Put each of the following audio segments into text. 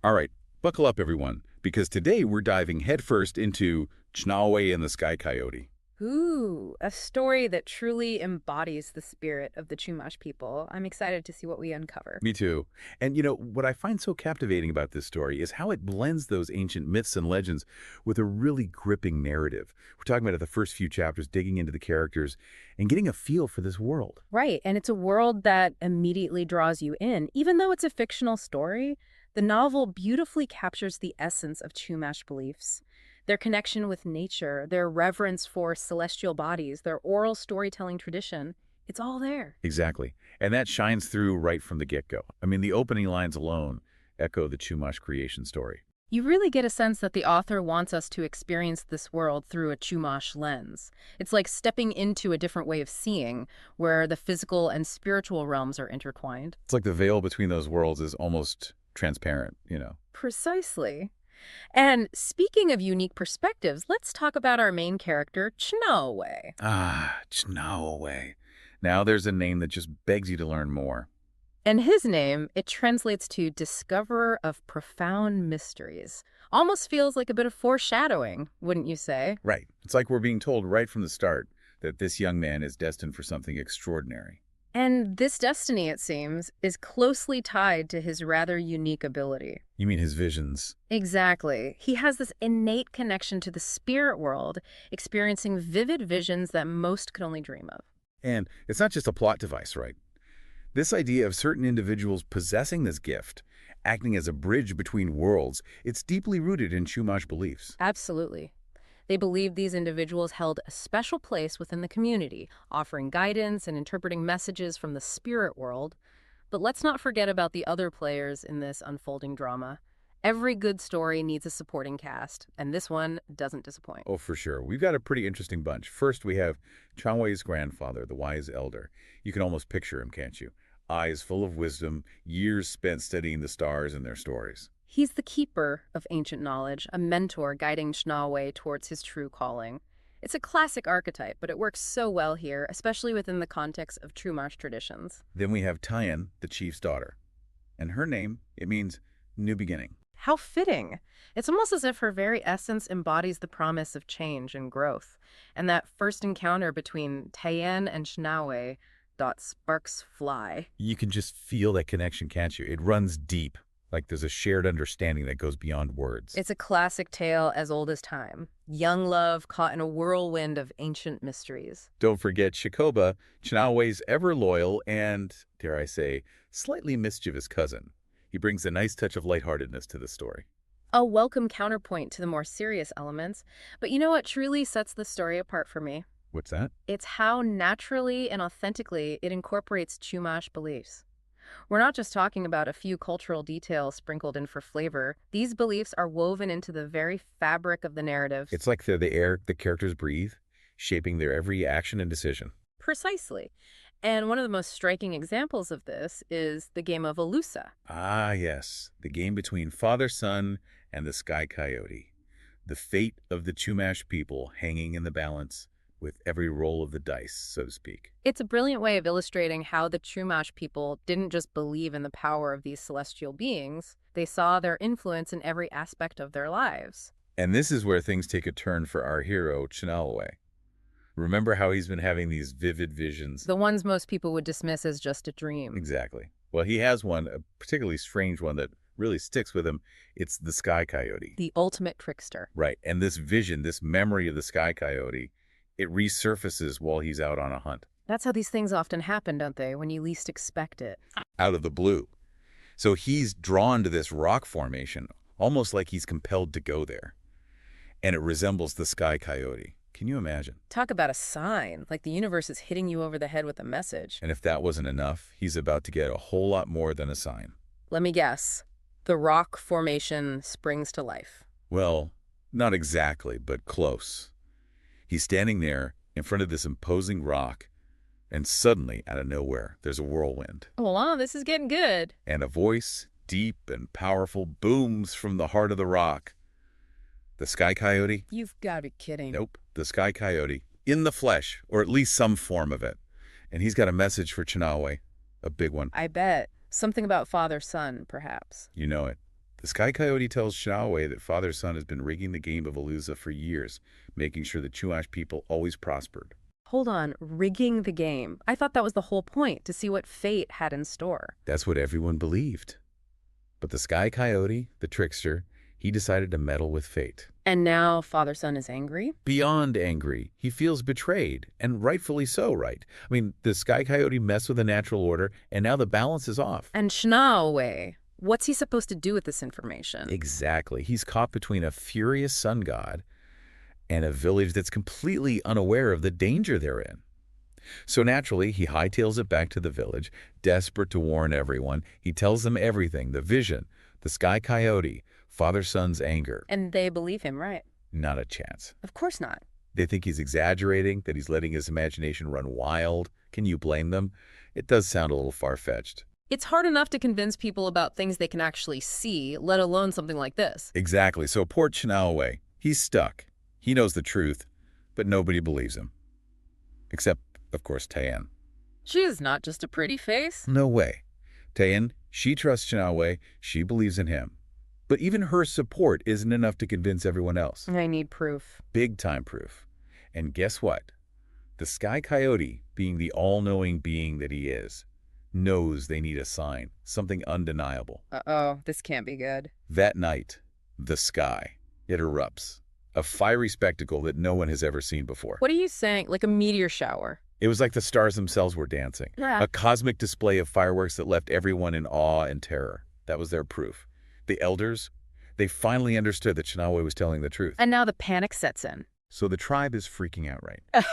All right, buckle up, everyone, because today we're diving headfirst into Chnawaway and the Sky Coyote. Ooh, a story that truly embodies the spirit of the Chumash people. I'm excited to see what we uncover. Me too. And what I find so captivating about this story is how it blends those ancient myths and legends with a really gripping narrative. We're talking about the first few chapters, digging into the characters and getting a feel for this world. Right, and it's a world that immediately draws you in. Even though it's a fictional story, the novel beautifully captures the essence of Chumash beliefs. Their connection with nature, their reverence for celestial bodies, their oral storytelling tradition, it's all there. Exactly. And that shines through right from the get-go. I mean, the opening lines alone echo the Chumash creation story. You really get a sense that the author wants us to experience this world through a Chumash lens. It's like stepping into a different way of seeing, where the physical and spiritual realms are intertwined. It's like the veil between those worlds is almost transparent. Precisely. And speaking of unique perspectives, let's talk about our main character, Chnawaway. Ah, Chnawaway. Now there's a name that just begs you to learn more. And his name, it translates to discoverer of profound mysteries. Almost feels like a bit of foreshadowing, wouldn't you say? Right. It's like we're being told right from the start that this young man is destined for something extraordinary. And this destiny, it seems, is closely tied to his rather unique ability. You mean his visions? Exactly. He has this innate connection to the spirit world, experiencing vivid visions that most could only dream of. And it's not just a plot device, right? This idea of certain individuals possessing this gift, acting as a bridge between worlds, it's deeply rooted in Chumash beliefs. Absolutely. They believed these individuals held a special place within the community, offering guidance and interpreting messages from the spirit world. But let's not forget about the other players in this unfolding drama. Every good story needs a supporting cast, and this one doesn't disappoint. Oh, for sure. We've got a pretty interesting bunch. First, we have Chanway's grandfather, the wise elder. You can almost picture him, can't you? Eyes full of wisdom, years spent studying the stars and their stories. He's the keeper of ancient knowledge, a mentor guiding Chnawaway towards his true calling. It's a classic archetype, but it works so well here, especially within the context of Chumash traditions. Then we have Tyan, the chief's daughter. And her name, it means new beginning. How fitting! It's almost as if her very essence embodies the promise of change and growth. And that first encounter between Tayen and Chnawaway, sparks fly. You can just feel that connection, can't you? It runs deep, like there's a shared understanding that goes beyond words. It's a classic tale as old as time. Young love caught in a whirlwind of ancient mysteries. Don't forget Shakoba, Chnawaway's ever-loyal and, dare I say, slightly mischievous cousin. He brings a nice touch of lightheartedness to the story. A welcome counterpoint to the more serious elements. But you know what truly sets the story apart for me? What's that? It's how naturally and authentically it incorporates Chumash beliefs. We're not just talking about a few cultural details sprinkled in for flavor. These beliefs are woven into the very fabric of the narrative. It's like they're the air the characters breathe, shaping their every action and decision. Precisely. And one of the most striking examples of this is the game of Alusa. Ah, yes, the game between father-son and the Sky Coyote. The fate of the Chumash people hanging in the balance with every roll of the dice, so to speak. It's a brilliant way of illustrating how the Chumash people didn't just believe in the power of these celestial beings, they saw their influence in every aspect of their lives. And this is where things take a turn for our hero, Chnawaway. Remember how he's been having these vivid visions? The ones most people would dismiss as just a dream. Exactly. Well, he has one, a particularly strange one that really sticks with him. It's the Sky Coyote. The ultimate trickster. Right. And this vision, this memory of the Sky Coyote, it resurfaces while he's out on a hunt. That's how these things often happen, don't they? When you least expect it. Out of the blue. So he's drawn to this rock formation, almost like he's compelled to go there. And it resembles the Sky Coyote. Can you imagine? Talk about a sign, like the universe is hitting you over the head with a message. And if that wasn't enough, he's about to get a whole lot more than a sign. Let me guess. The rock formation springs to life. Well, not exactly, but close. He's standing there in front of this imposing rock, and suddenly, out of nowhere, there's a whirlwind. Hold on, this is getting good. And a voice, deep and powerful, booms from the heart of the rock. The Sky Coyote? You've got to be kidding. Nope. The Sky Coyote. In the flesh, or at least some form of it. And he's got a message for Chnawaway. A big one. I bet. Something about father-son, perhaps. You know it. The Sky Coyote tells Chnawaway that father-son has been rigging the game of Aluza for years, making sure the Chumash people always prospered. Hold on, rigging the game. I thought that was the whole point, to see what fate had in store. That's what everyone believed. But the Sky Coyote, the trickster, he decided to meddle with fate. And now father-son is angry? Beyond angry, he feels betrayed, and rightfully so, right? I mean, the Sky Coyote messed with the natural order, and now the balance is off. And Chnawaway, what's he supposed to do with this information? Exactly. He's caught between a furious sun god and a village that's completely unaware of the danger they're in. So naturally, he hightails it back to the village, desperate to warn everyone. He tells them everything, the vision, the Sky Coyote, father-son's anger. And they believe him, right? Not a chance. Of course not. They think he's exaggerating, that he's letting his imagination run wild. Can you blame them? It does sound a little far-fetched. It's hard enough to convince people about things they can actually see, let alone something like this. Exactly. So poor Chnawaway, he's stuck. He knows the truth, but nobody believes him. Except, of course, Tayan. She is not just a pretty face. No way. Tayan, she trusts Chnawaway. She believes in him. But even her support isn't enough to convince everyone else. I need proof. Big-time proof. And guess what? The Sky Coyote, being the all-knowing being that he is, knows they need a sign, something undeniable. Uh-oh, this can't be good. That night, the sky, it erupts. A fiery spectacle that no one has ever seen before. What are you saying? Like a meteor shower? It was like the stars themselves were dancing. Yeah. A cosmic display of fireworks that left everyone in awe and terror. That was their proof. The elders, they finally understood that Chnawaway was telling the truth. And now the panic sets in. So the tribe is freaking out, right?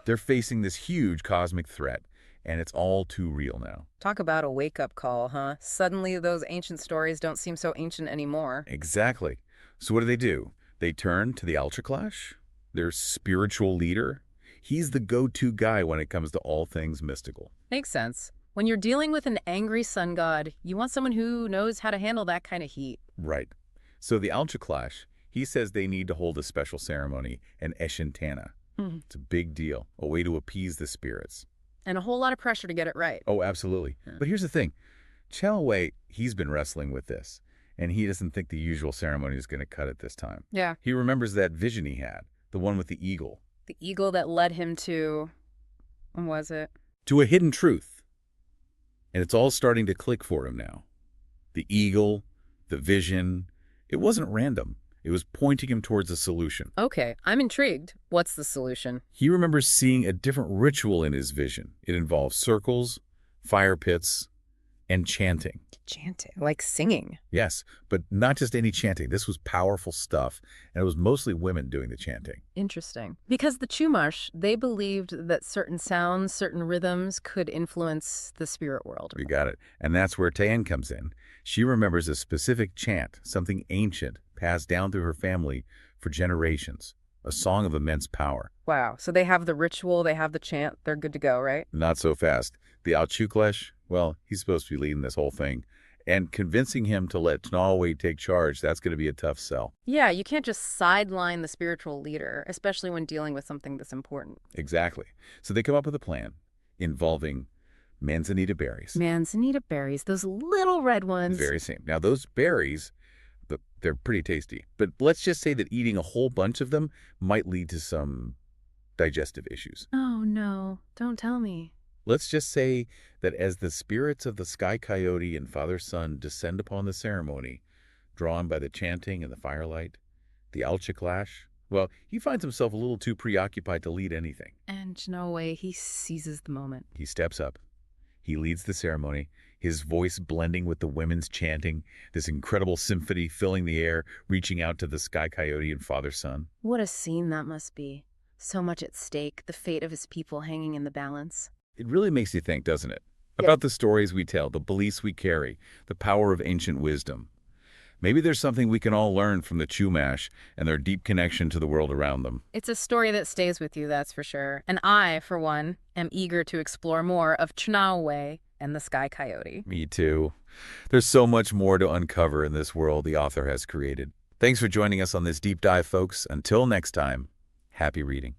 They're facing this huge cosmic threat, and it's all too real now. Talk about a wake-up call, huh? Suddenly those ancient stories don't seem so ancient anymore. Exactly. So what do? They turn to the Alchaclash, their spiritual leader. He's the go-to guy when it comes to all things mystical. Makes sense. When you're dealing with an angry sun god, you want someone who knows how to handle that kind of heat. Right. So the Alchaclash, he says they need to hold a special ceremony, an Eshintana. It's a big deal, a way to appease the spirits. And a whole lot of pressure to get it right. Oh, absolutely. Yeah. But here's the thing. Chnawaway, he's been wrestling with this, and he doesn't think the usual ceremony is going to cut it this time. Yeah. He remembers that vision he had, the one with the eagle. The eagle that led him to... What was it? To a hidden truth. And it's all starting to click for him now. The eagle, the vision, it wasn't random. It was pointing him towards a solution. Okay, I'm intrigued. What's the solution? He remembers seeing a different ritual in his vision. It involves circles, fire pits, and chanting. Chanting? Like singing? Yes, but not just any chanting. This was powerful stuff, and it was mostly women doing the chanting. Interesting. Because the Chumash, they believed that certain sounds, certain rhythms could influence the spirit world. You got it. And that's where Tayan comes in. She remembers a specific chant, something ancient, passed down through her family for generations, a song of immense power. Wow. So they have the ritual, they have the chant, they're good to go, right? Not so fast. The Alchaclash, well, he's supposed to be leading this whole thing. And convincing him to let Chnawaway take charge, that's going to be a tough sell. Yeah, you can't just sideline the spiritual leader, especially when dealing with something this important. Exactly. So they come up with a plan involving manzanita berries. Manzanita berries, those little red ones. Very same. Now, those berries, they're pretty tasty. But let's just say that eating a whole bunch of them might lead to some digestive issues. Oh, no. Don't tell me. Let's just say that as the spirits of the Sky Coyote and father-son descend upon the ceremony, drawn by the chanting and the firelight, the Alchaclash, well, he finds himself a little too preoccupied to lead anything. And Chnawaway, he seizes the moment. He steps up. He leads the ceremony, his voice blending with the women's chanting, this incredible symphony filling the air, reaching out to the Sky Coyote and father-son. What a scene that must be. So much at stake, the fate of his people hanging in the balance. It really makes you think, doesn't it? Yeah. About the stories we tell, the beliefs we carry, the power of ancient wisdom. Maybe there's something we can all learn from the Chumash and their deep connection to the world around them. It's a story that stays with you, that's for sure. And I, for one, am eager to explore more of Chnawaway and the Sky Coyote. Me too. There's so much more to uncover in this world the author has created. Thanks for joining us on this deep dive, folks. Until next time, happy reading.